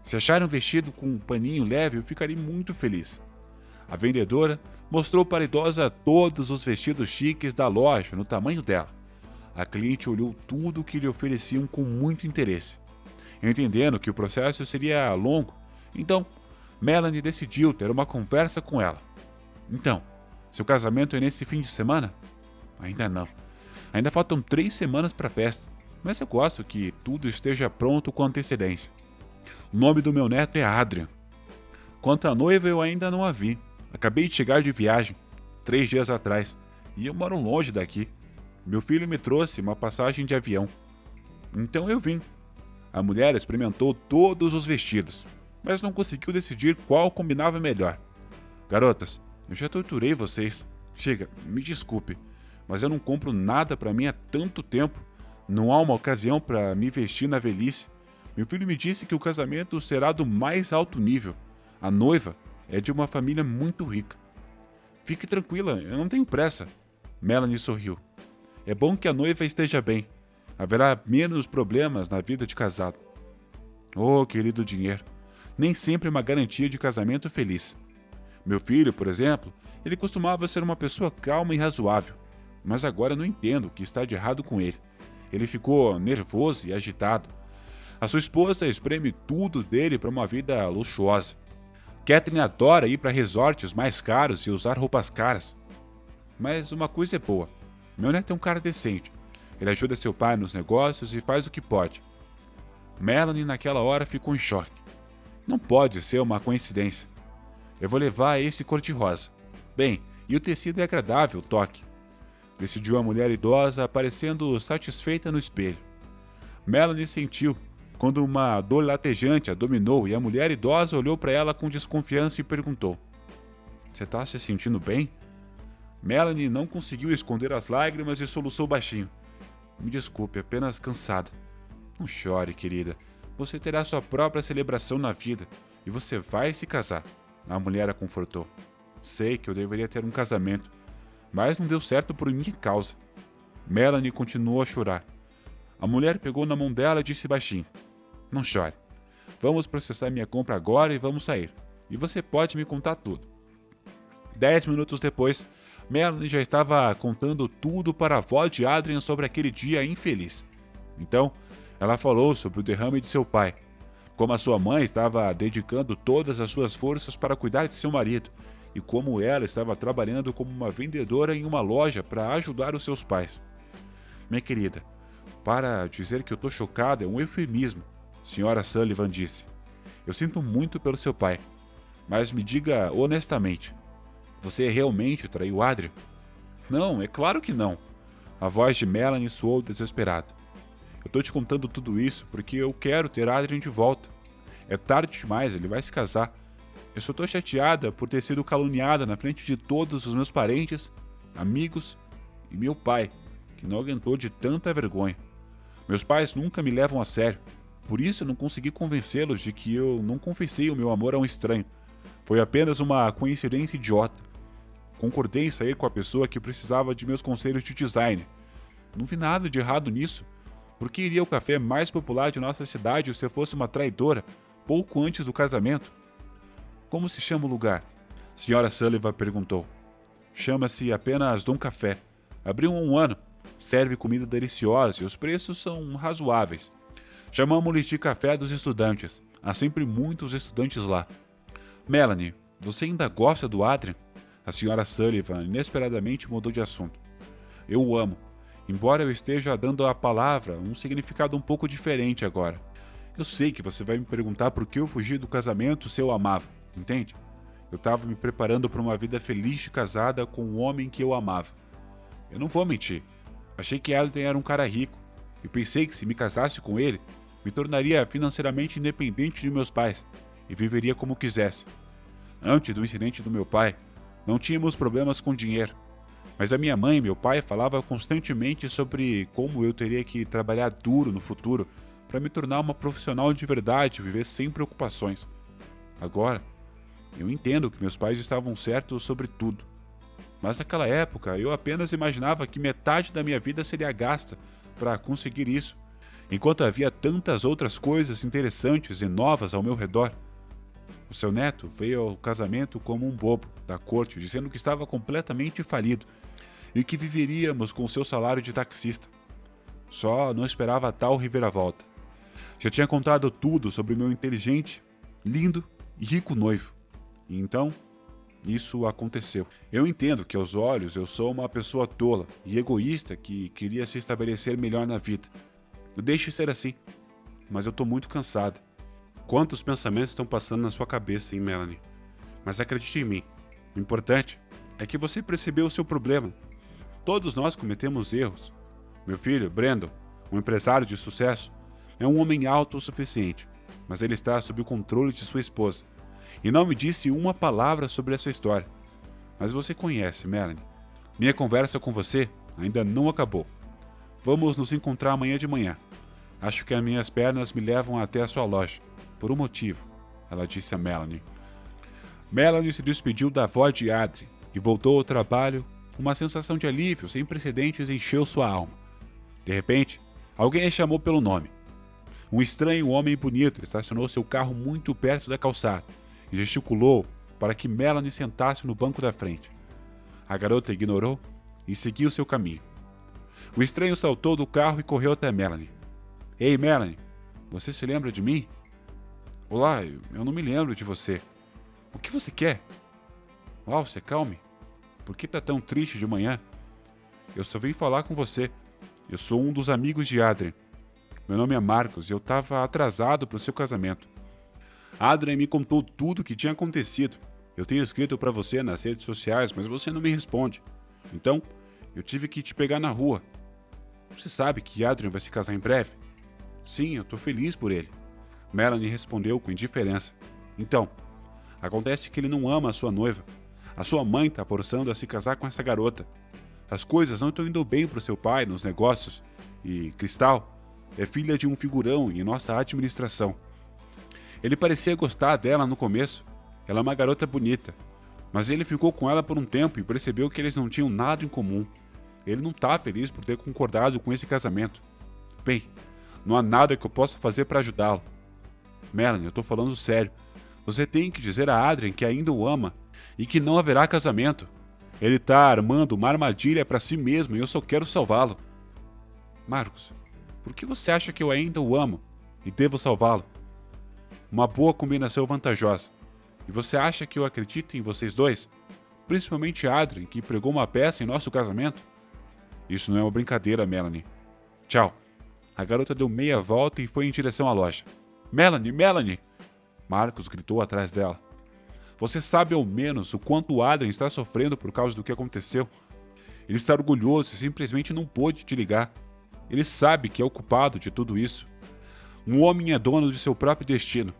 Se acharem um vestido com um paninho leve, eu ficarei muito feliz. A vendedora mostrou para a idosa todos os vestidos chiques da loja no tamanho dela. A cliente olhou tudo o que lhe ofereciam com muito interesse. Entendendo que o processo seria longo, então Melanie decidiu ter uma conversa com ela. Então, seu casamento é nesse fim de semana? Ainda não. Ainda faltam 3 semanas para a festa, mas eu gosto que tudo esteja pronto com antecedência. O nome do meu neto é Adrian. Quanto à noiva, eu ainda não a vi. Acabei de chegar de viagem, 3 dias atrás, e eu moro longe daqui. Meu filho me trouxe uma passagem de avião. Então eu vim. A mulher experimentou todos os vestidos, mas não conseguiu decidir qual combinava melhor. Garotas, eu já torturei vocês. Chega, me desculpe, mas eu não compro nada para mim há tanto tempo. Não há uma ocasião para me vestir na velhice. Meu filho me disse que o casamento será do mais alto nível. A noiva é de uma família muito rica. Fique tranquila, eu não tenho pressa. Melanie sorriu. É bom que a noiva esteja bem. Haverá menos problemas na vida de casado. Oh, querido dinheiro, nem sempre é uma garantia de casamento feliz. Meu filho, por exemplo, ele costumava ser uma pessoa calma e razoável, mas agora eu não entendo o que está de errado com ele. Ele ficou nervoso e agitado. A sua esposa espreme tudo dele para uma vida luxuosa. Catherine adora ir para resorts mais caros e usar roupas caras. Mas uma coisa é boa. Meu neto é um cara decente. Ele ajuda seu pai nos negócios e faz o que pode. Melanie naquela hora ficou em choque. Não pode ser uma coincidência. Eu vou levar esse cor-de-rosa. Bem, e o tecido é agradável, toque. Decidiu a mulher idosa, parecendo satisfeita no espelho. Melanie sentiu quando uma dor latejante a dominou e a mulher idosa olhou para ela com desconfiança e perguntou: Você está se sentindo bem? Melanie não conseguiu esconder as lágrimas e soluçou baixinho. Me desculpe, apenas cansada. Não chore, querida. Você terá sua própria celebração na vida e você vai se casar. A mulher a confortou. Sei que eu deveria ter um casamento, mas não deu certo por minha causa. Melanie continuou a chorar. A mulher pegou na mão dela e disse baixinho: Não chore. Vamos processar minha compra agora e vamos sair. E você pode me contar tudo. 10 minutos depois, Melanie já estava contando tudo para a avó de Adrian sobre aquele dia infeliz. Então, ela falou sobre o derrame de seu pai, como a sua mãe estava dedicando todas as suas forças para cuidar de seu marido e como ela estava trabalhando como uma vendedora em uma loja para ajudar os seus pais. Minha querida, para dizer que eu estou chocada é um eufemismo, Sra. Sullivan disse. Eu sinto muito pelo seu pai, mas me diga honestamente, você realmente traiu Adrian? Não, é claro que não. A voz de Melanie soou desesperada. Eu estou te contando tudo isso porque eu quero ter Adrian de volta. É tarde demais, ele vai se casar. Eu só estou chateada por ter sido caluniada na frente de todos os meus parentes, amigos e meu pai, que não aguentou de tanta vergonha. Meus pais nunca me levam a sério. Por isso eu não consegui convencê-los de que eu não confessei o meu amor a um estranho. Foi apenas uma coincidência idiota. Concordei em sair com a pessoa que precisava de meus conselhos de design. Não vi nada de errado nisso. Por que iria ao café mais popular de nossa cidade se eu fosse uma traidora, pouco antes do casamento? Como se chama o lugar? Sra. Sullivan perguntou. Chama-se apenas Dom Café. Abriu há um ano. Serve comida deliciosa e os preços são razoáveis. Chamamos-lhes de Café dos Estudantes. Há sempre muitos estudantes lá. Melanie, você ainda gosta do Adrian? A Sra. Sullivan inesperadamente mudou de assunto. Eu o amo, embora eu esteja dando à palavra um significado um pouco diferente agora. Eu sei que você vai me perguntar por que eu fugi do casamento se eu amava, entende? Eu estava me preparando para uma vida feliz de casada com o homem que eu amava. Eu não vou mentir. Achei que Adrian era um cara rico, e pensei que se me casasse com ele, me tornaria financeiramente independente de meus pais, e viveria como quisesse. Antes do incidente do meu pai, não tínhamos problemas com dinheiro. Mas a minha mãe e meu pai falavam constantemente sobre como eu teria que trabalhar duro no futuro para me tornar uma profissional de verdade e viver sem preocupações. Agora, eu entendo que meus pais estavam certos sobre tudo. Mas naquela época, eu apenas imaginava que metade da minha vida seria gasta para conseguir isso, enquanto havia tantas outras coisas interessantes e novas ao meu redor. O seu neto veio ao casamento como um bobo da corte, dizendo que estava completamente falido e que viveríamos com seu salário de taxista. Só não esperava tal reviravolta. Já tinha contado tudo sobre meu inteligente, lindo e rico noivo. E então, isso aconteceu. Eu entendo que aos olhos eu sou uma pessoa tola e egoísta que queria se estabelecer melhor na vida. Deixe ser assim, mas eu tô muito cansada. Quantos pensamentos estão passando na sua cabeça, hein, Melanie? Mas acredite em mim. O importante é que você percebeu o seu problema. Todos nós cometemos erros. Meu filho, Brandon, um empresário de sucesso, é um homem autossuficiente, mas ele está sob o controle de sua esposa. E não me disse uma palavra sobre essa história. Mas você conhece, Melanie. Minha conversa com você ainda não acabou. Vamos nos encontrar amanhã de manhã. Acho que as minhas pernas me levam até a sua loja. Por um motivo, ela disse a Melanie. Melanie se despediu da avó de Adrien e voltou ao trabalho. Uma sensação de alívio sem precedentes encheu sua alma. De repente, alguém a chamou pelo nome. Um estranho homem bonito estacionou seu carro muito perto da calçada e gesticulou para que Melanie sentasse no banco da frente. A garota ignorou e seguiu seu caminho. O estranho saltou do carro e correu até Melanie. Ei, Melanie, você se lembra de mim? Olá, eu não me lembro de você. O que você quer? Uau, se calme. Por que tá tão triste de manhã? Eu só vim falar com você. Eu sou um dos amigos de Adrien. Meu nome é Marcos e eu estava atrasado para o seu casamento. Adrien me contou tudo o que tinha acontecido. Eu tenho escrito para você nas redes sociais, mas você não me responde. Então, eu tive que te pegar na rua. Você sabe que Adrien vai se casar em breve? Sim, eu tô feliz por ele. Melanie respondeu com indiferença. Então, acontece que ele não ama a sua noiva. A sua mãe tá forçando a se casar com essa garota. As coisas não estão indo bem pro seu pai nos negócios. E Cristal é filha de um figurão em nossa administração. Ele parecia gostar dela no começo. Ela é uma garota bonita. Mas ele ficou com ela por um tempo e percebeu que eles não tinham nada em comum. Ele não tá feliz por ter concordado com esse casamento. Bem, não há nada que eu possa fazer para ajudá-lo. Melanie, eu tô falando sério. Você tem que dizer a Adrien que ainda o ama e que não haverá casamento. Ele tá armando uma armadilha para si mesmo e eu só quero salvá-lo. Marcos, por que você acha que eu ainda o amo e devo salvá-lo? Uma boa combinação vantajosa. E você acha que eu acredito em vocês dois? Principalmente Adrien, que pregou uma peça em nosso casamento? Isso não é uma brincadeira, Melanie. Tchau. A garota deu meia volta e foi em direção à loja. Melanie, Melanie! Marcos gritou atrás dela. Você sabe ao menos o quanto o Adrien está sofrendo por causa do que aconteceu? Ele está orgulhoso e simplesmente não pôde te ligar. Ele sabe que é o culpado de tudo isso. Um homem é dono de seu próprio destino.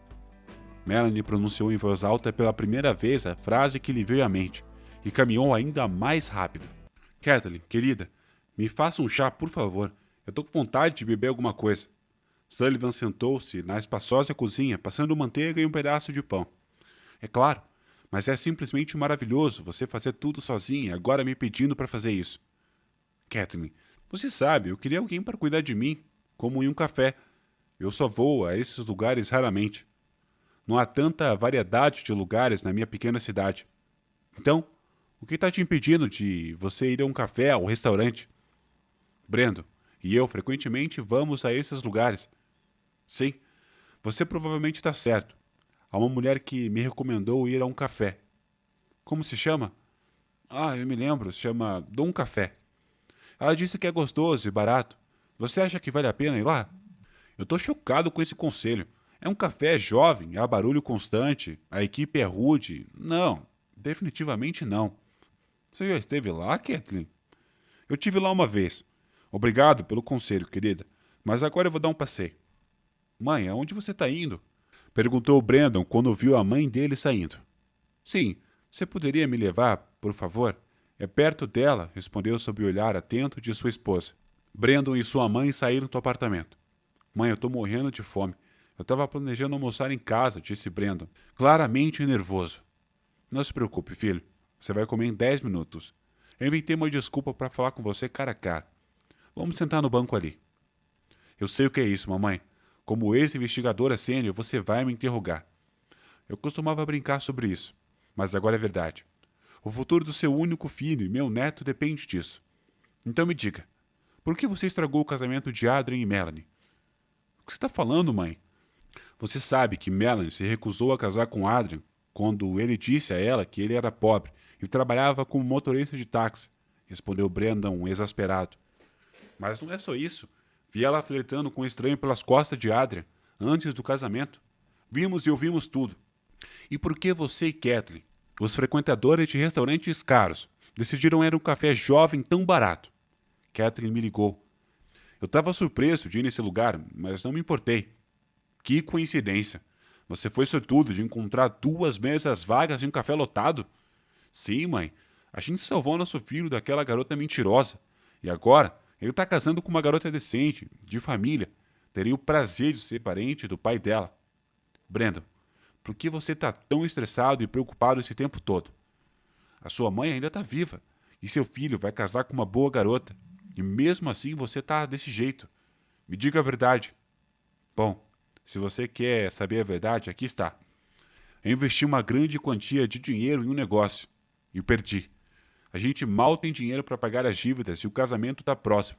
Melanie pronunciou em voz alta pela primeira vez a frase que lhe veio à mente e caminhou ainda mais rápido. Kathleen, querida, me faça um chá, por favor. Eu tô com vontade de beber alguma coisa. Sullivan sentou-se na espaçosa cozinha, passando manteiga e um pedaço de pão. É claro, mas é simplesmente maravilhoso você fazer tudo sozinha e agora me pedindo para fazer isso. Kathleen, você sabe, eu queria alguém para cuidar de mim, como em um café. Eu só vou a esses lugares raramente. Não há tanta variedade de lugares na minha pequena cidade. Então, o que está te impedindo de você ir a um café ou restaurante? Brendo e eu frequentemente vamos a esses lugares. Sim, você provavelmente está certo. Há uma mulher que me recomendou ir a um café. Como se chama? Ah, eu me lembro, se chama Dom Café. Ela disse que é gostoso e barato. Você acha que vale a pena ir lá? Eu tô chocado com esse conselho. É um café jovem, há barulho constante, a equipe é rude. Não, definitivamente não. Você já esteve lá, Kathleen? Eu tive lá uma vez. Obrigado pelo conselho, querida, mas agora eu vou dar um passeio. Mãe, aonde você está indo? Perguntou Brandon quando viu a mãe dele saindo. Sim, você poderia me levar, por favor? É perto dela, respondeu sob o olhar atento de sua esposa. Brandon e sua mãe saíram do apartamento. Mãe, eu tô morrendo de fome. Eu estava planejando almoçar em casa, disse Brandon, claramente nervoso. Não se preocupe, filho. Você vai comer em 10 minutos. Eu inventei uma desculpa para falar com você cara a cara. Vamos sentar no banco ali. Eu sei o que é isso, mamãe. Como ex-investigadora sênior, você vai me interrogar. Eu costumava brincar sobre isso, mas agora é verdade. O futuro do seu único filho e meu neto depende disso. Então me diga, por que você estragou o casamento de Adrien e Melanie? O que você está falando, mãe? Você sabe que Melanie se recusou a casar com Adrien quando ele disse a ela que ele era pobre e trabalhava como motorista de táxi, respondeu Brandon exasperado. Mas não é só isso. Vi ela flertando com um estranho pelas costas de Adrien, antes do casamento. Vimos e ouvimos tudo. E por que você e Kathleen, os frequentadores de restaurantes caros, decidiram ir a um café jovem tão barato? Kathleen me ligou. Eu estava surpreso de ir nesse lugar, mas não me importei. Que coincidência. Você foi sortudo de encontrar 2 mesas vagas em um café lotado? Sim, mãe. A gente salvou nosso filho daquela garota mentirosa. E agora, ele está casando com uma garota decente, de família. Teria o prazer de ser parente do pai dela. Brandon, por que você está tão estressado e preocupado esse tempo todo? A sua mãe ainda está viva. E seu filho vai casar com uma boa garota. E mesmo assim você está desse jeito. Me diga a verdade. Bom, se você quer saber a verdade, aqui está. Eu investi uma grande quantia de dinheiro em um negócio. E o perdi. A gente mal tem dinheiro para pagar as dívidas e o casamento está próximo.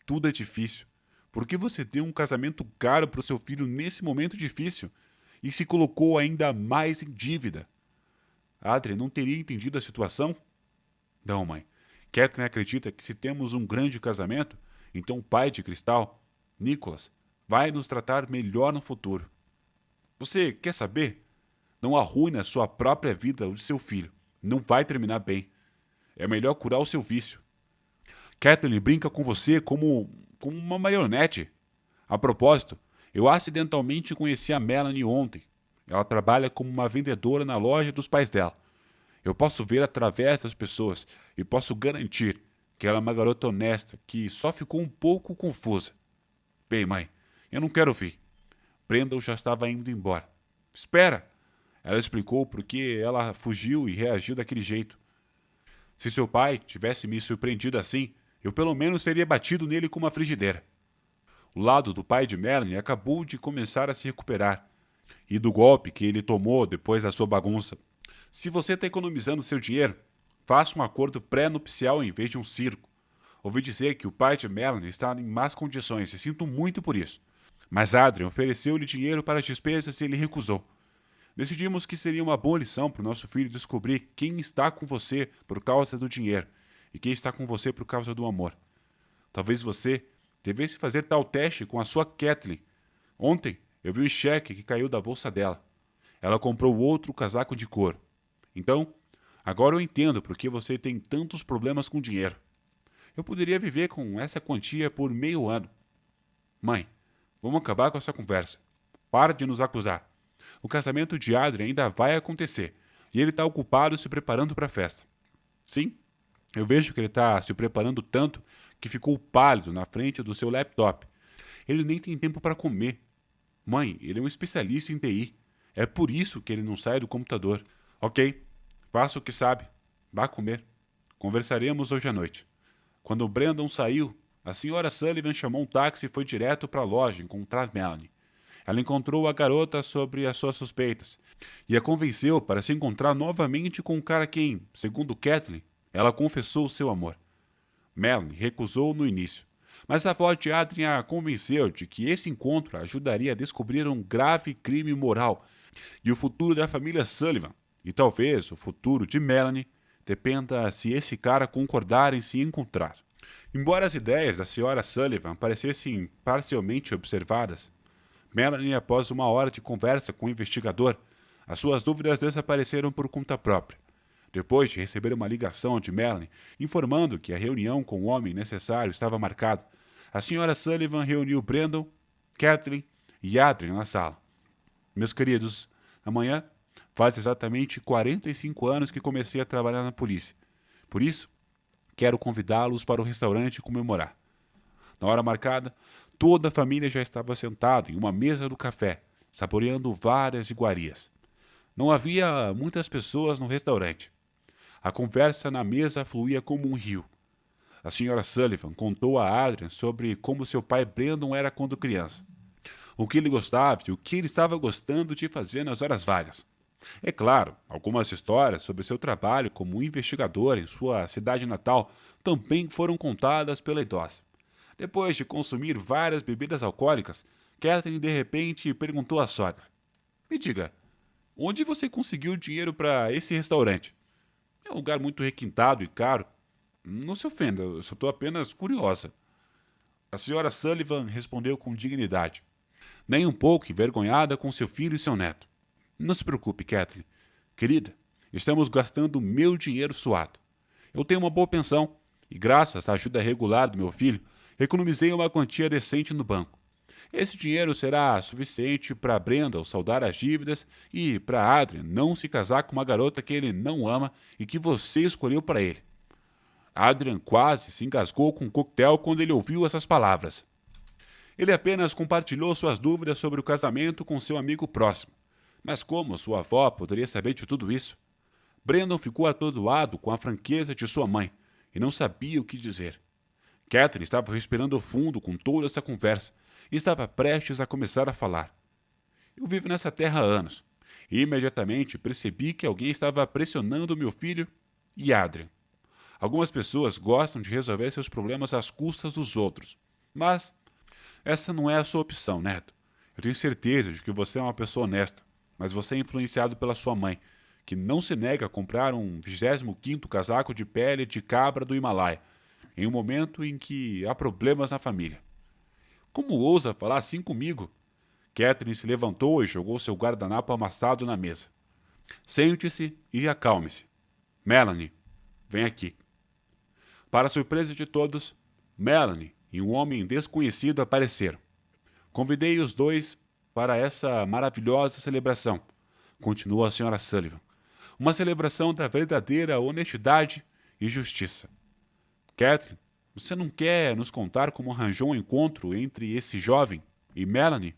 Tudo é difícil. Por que você deu um casamento caro para o seu filho nesse momento difícil? E se colocou ainda mais em dívida? Adrien não teria entendido a situação? Não, mãe. Kathleen acredita que se temos um grande casamento, então o pai de Cristal, Nicholas, vai nos tratar melhor no futuro. Você quer saber? Não arruine a sua própria vida ou de seu filho. Não vai terminar bem. É melhor curar o seu vício. Kathleen brinca com você como uma marionete. A propósito, eu acidentalmente conheci a Melanie ontem. Ela trabalha como uma vendedora na loja dos pais dela. Eu posso ver através das pessoas e posso garantir que ela é uma garota honesta que só ficou um pouco confusa. Bem, mãe, eu não quero ouvir. Brandon já estava indo embora. Espera! Ela explicou por que ela fugiu e reagiu daquele jeito. Se seu pai tivesse me surpreendido assim, eu pelo menos teria batido nele com uma frigideira. O lado do pai de Melanie acabou de começar a se recuperar, e do golpe que ele tomou depois da sua bagunça. Se você está economizando seu dinheiro, faça um acordo pré-nupcial em vez de um circo. Ouvi dizer que o pai de Melanie está em más condições e sinto muito por isso. Mas Adrien ofereceu-lhe dinheiro para as despesas e ele recusou. Decidimos que seria uma boa lição para o nosso filho descobrir quem está com você por causa do dinheiro e quem está com você por causa do amor. Talvez você devesse fazer tal teste com a sua Kathleen. Ontem eu vi um cheque que caiu da bolsa dela. Ela comprou outro casaco de couro. Então, agora eu entendo por que você tem tantos problemas com dinheiro. Eu poderia viver com essa quantia por meio ano. Mãe, vamos acabar com essa conversa. Para de nos acusar. O casamento de Adrien ainda vai acontecer e ele está ocupado se preparando para a festa. Sim, eu vejo que ele está se preparando tanto que ficou pálido na frente do seu laptop. Ele nem tem tempo para comer. Mãe, ele é um especialista em TI. É por isso que ele não sai do computador. Ok, faça o que sabe. Vá comer. Conversaremos hoje à noite. Quando Brandon saiu, a senhora Sullivan chamou um táxi e foi direto para a loja encontrar Melanie. Ela encontrou a garota sobre as suas suspeitas e a convenceu para se encontrar novamente com o cara a quem, segundo Kathleen, ela confessou seu amor. Melanie recusou no início, mas a voz de Adrien a convenceu de que esse encontro ajudaria a descobrir um grave crime moral e o futuro da família Sullivan, e talvez o futuro de Melanie, dependa se esse cara concordar em se encontrar. Embora as ideias da senhora Sullivan parecessem parcialmente observadas, Melanie, após uma hora de conversa com o investigador, as suas dúvidas desapareceram por conta própria. Depois de receber uma ligação de Melanie informando que a reunião com o homem necessário estava marcada, a senhora Sullivan reuniu Brandon, Kathleen e Adrien na sala. Meus queridos, amanhã faz exatamente 45 anos que comecei a trabalhar na polícia. Por isso, quero convidá-los para o restaurante comemorar. Na hora marcada, toda a família já estava sentada em uma mesa do café, saboreando várias iguarias. Não havia muitas pessoas no restaurante. A conversa na mesa fluía como um rio. A senhora Sullivan contou a Adrian sobre como seu pai Brandon era quando criança, o que ele gostava e o que ele estava gostando de fazer nas horas vagas. É claro, algumas histórias sobre seu trabalho como investigador em sua cidade natal também foram contadas pela idosa. Depois de consumir várias bebidas alcoólicas, Catherine de repente perguntou à sogra: Me diga, onde você conseguiu dinheiro para esse restaurante? É um lugar muito requintado e caro. Não se ofenda, eu só estou apenas curiosa. A senhora Sullivan respondeu com dignidade, nem um pouco envergonhada com seu filho e seu neto. Não se preocupe, Kathleen. Querida, estamos gastando meu dinheiro suado. Eu tenho uma boa pensão e, graças à ajuda regular do meu filho, economizei uma quantia decente no banco. Esse dinheiro será suficiente para Brandon saldar as dívidas e para Adrian não se casar com uma garota que ele não ama e que você escolheu para ele. Adrian quase se engasgou com um coquetel quando ele ouviu essas palavras. Ele apenas compartilhou suas dúvidas sobre o casamento com seu amigo próximo. Mas como sua avó poderia saber de tudo isso? Brandon ficou atordoado com a franqueza de sua mãe e não sabia o que dizer. Catherine estava respirando fundo com toda essa conversa e estava prestes a começar a falar. Eu vivo nessa terra há anos e imediatamente percebi que alguém estava pressionando meu filho e Adrian. Algumas pessoas gostam de resolver seus problemas às custas dos outros, mas essa não é a sua opção, neto. Eu tenho certeza de que você é uma pessoa honesta, mas você é influenciado pela sua mãe, que não se nega a comprar um 25º casaco de pele de cabra do Himalaia, em um momento em que há problemas na família. Como ousa falar assim comigo? Catherine se levantou e jogou seu guardanapo amassado na mesa. Sente-se e acalme-se. Melanie, vem aqui. Para surpresa de todos, Melanie e um homem desconhecido apareceram. Convidei os dois para essa maravilhosa celebração, continuou a senhora Sullivan. Uma celebração da verdadeira honestidade e justiça. Catherine, você não quer nos contar como arranjou um encontro entre esse jovem e Melanie?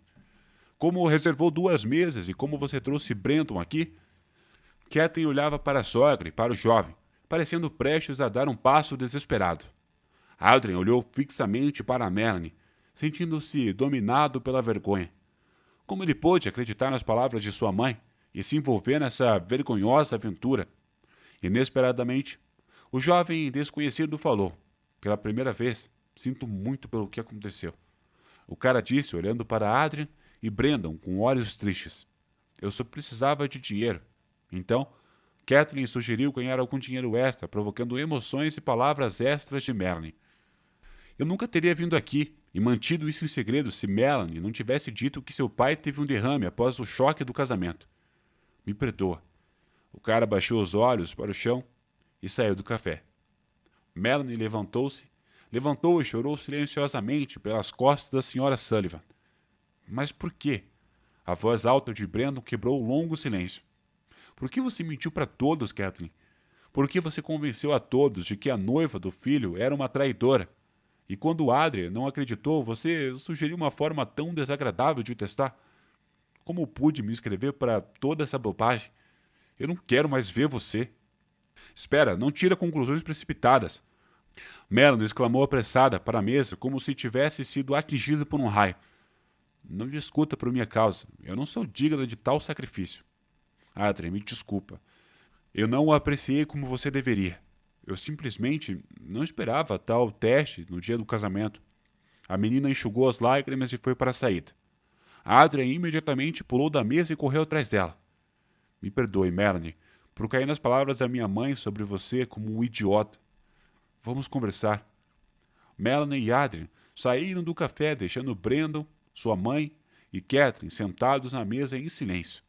Como reservou 2 mesas e como você trouxe Brandon aqui? Catherine olhava para a sogra e para o jovem, parecendo prestes a dar um passo desesperado. Adrian olhou fixamente para Melanie, sentindo-se dominado pela vergonha. Como ele pôde acreditar nas palavras de sua mãe e se envolver nessa vergonhosa aventura? Inesperadamente, o jovem desconhecido falou. Pela primeira vez, sinto muito pelo que aconteceu. O cara disse, olhando para Adrian e Brandon com olhos tristes. Eu só precisava de dinheiro. Então, Catherine sugeriu ganhar algum dinheiro extra, provocando emoções e palavras extras de Melanie. Eu nunca teria vindo aqui e mantido isso em segredo se Melanie não tivesse dito que seu pai teve um derrame após o choque do casamento. Me perdoa. O cara baixou os olhos para o chão e saiu do café. Melanie levantou e chorou silenciosamente pelas costas da senhora Sullivan. Mas por quê? A voz alta de Brandon quebrou o longo silêncio. Por que você mentiu para todos, Kathleen? Por que você convenceu a todos de que a noiva do filho era uma traidora? E quando Adrian não acreditou, você sugeriu uma forma tão desagradável de testar? Como pude me inscrever para toda essa bobagem? Eu não quero mais ver você. Espera, não tira conclusões precipitadas. Melanie exclamou apressada para a mesa, como se tivesse sido atingida por um raio. Não discuta por minha causa. Eu não sou digna de tal sacrifício. Adrian, me desculpa. Eu não o apreciei como você deveria. Eu simplesmente não esperava tal teste no dia do casamento. A menina enxugou as lágrimas e foi para a saída. Adrian imediatamente pulou da mesa e correu atrás dela. Me perdoe, Melanie, por cair nas palavras da minha mãe sobre você como um idiota. Vamos conversar. Melanie e Adrian saíram do café, deixando Brandon, sua mãe e Catherine sentados na mesa em silêncio.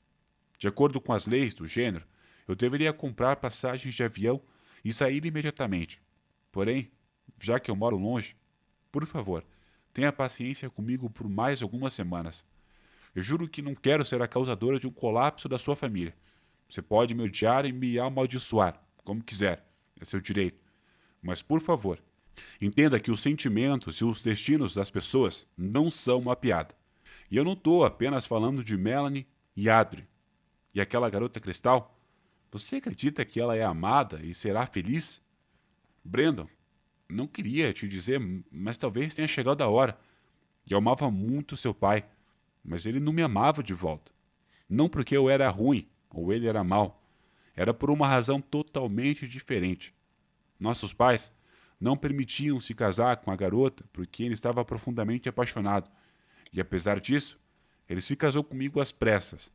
De acordo com as leis do gênero, eu deveria comprar passagens de avião e sair imediatamente. Porém, já que eu moro longe, por favor, tenha paciência comigo por mais algumas semanas. Eu juro que não quero ser a causadora de um colapso da sua família. Você pode me odiar e me amaldiçoar, como quiser. É seu direito. Mas, por favor, entenda que os sentimentos e os destinos das pessoas não são uma piada. E eu não estou apenas falando de Melanie e Adrien. E aquela garota Cristal? Você acredita que ela é amada e será feliz? Brandon, não queria te dizer, mas talvez tenha chegado a hora. E eu amava muito seu pai, mas ele não me amava de volta. Não porque eu era ruim ou ele era mau. Era por uma razão totalmente diferente. Nossos pais não permitiam se casar com a garota porque ele estava profundamente apaixonado. E apesar disso, ele se casou comigo às pressas.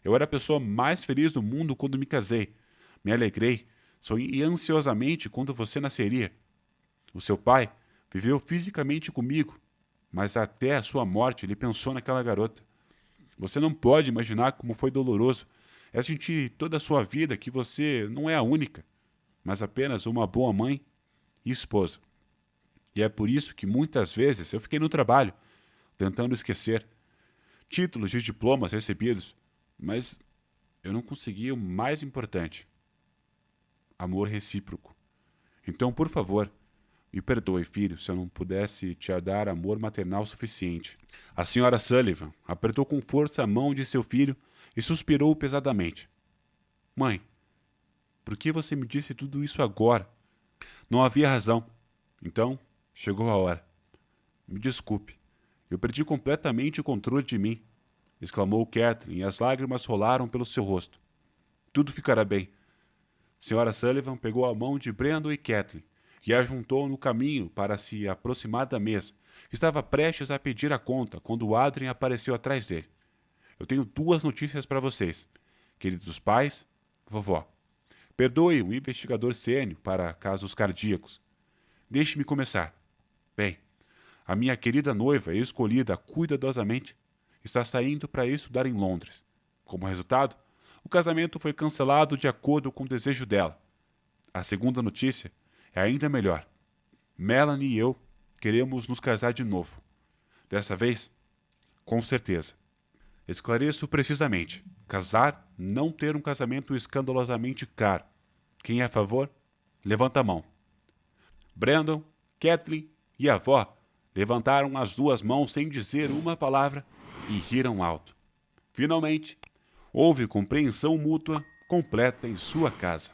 Eu era a pessoa mais feliz do mundo quando me casei. Me alegrei, sonhei ansiosamente quando você nasceria. O seu pai viveu fisicamente comigo, mas até a sua morte ele pensou naquela garota. Você não pode imaginar como foi doloroso. É sentir toda a sua vida que você não é a única, mas apenas uma boa mãe e esposa. E é por isso que muitas vezes eu fiquei no trabalho, tentando esquecer. Títulos de diplomas recebidos, mas eu não consegui o mais importante: amor recíproco. Então, por favor, me perdoe, filho, se eu não pudesse te dar amor maternal suficiente. A senhora Sullivan apertou com força a mão de seu filho e suspirou pesadamente. Mãe, por que você me disse tudo isso agora? Não havia razão. Então, chegou a hora. Me desculpe. Eu perdi completamente o controle de mim, exclamou Kathleen, e as lágrimas rolaram pelo seu rosto. Tudo ficará bem. Senhora Sullivan pegou a mão de Brandon e Kathleen e a juntou no caminho para se aproximar da mesa. Estava prestes a pedir a conta quando Adrien apareceu atrás dele. Eu tenho 2 notícias para vocês. Queridos pais, vovó. Perdoe o investigador sênior para casos cardíacos. Deixe-me começar. Bem, a minha querida noiva, escolhida cuidadosamente, está saindo para estudar em Londres. Como resultado, o casamento foi cancelado de acordo com o desejo dela. A segunda notícia é ainda melhor. Melanie e eu queremos nos casar de novo. Dessa vez, com certeza. Esclareço precisamente. Casar, não ter um casamento escandalosamente caro. Quem é a favor? Levanta a mão. Brandon, Kathleen e a avó levantaram as 2 mãos sem dizer uma palavra e riram alto. Finalmente, houve compreensão mútua completa em sua casa.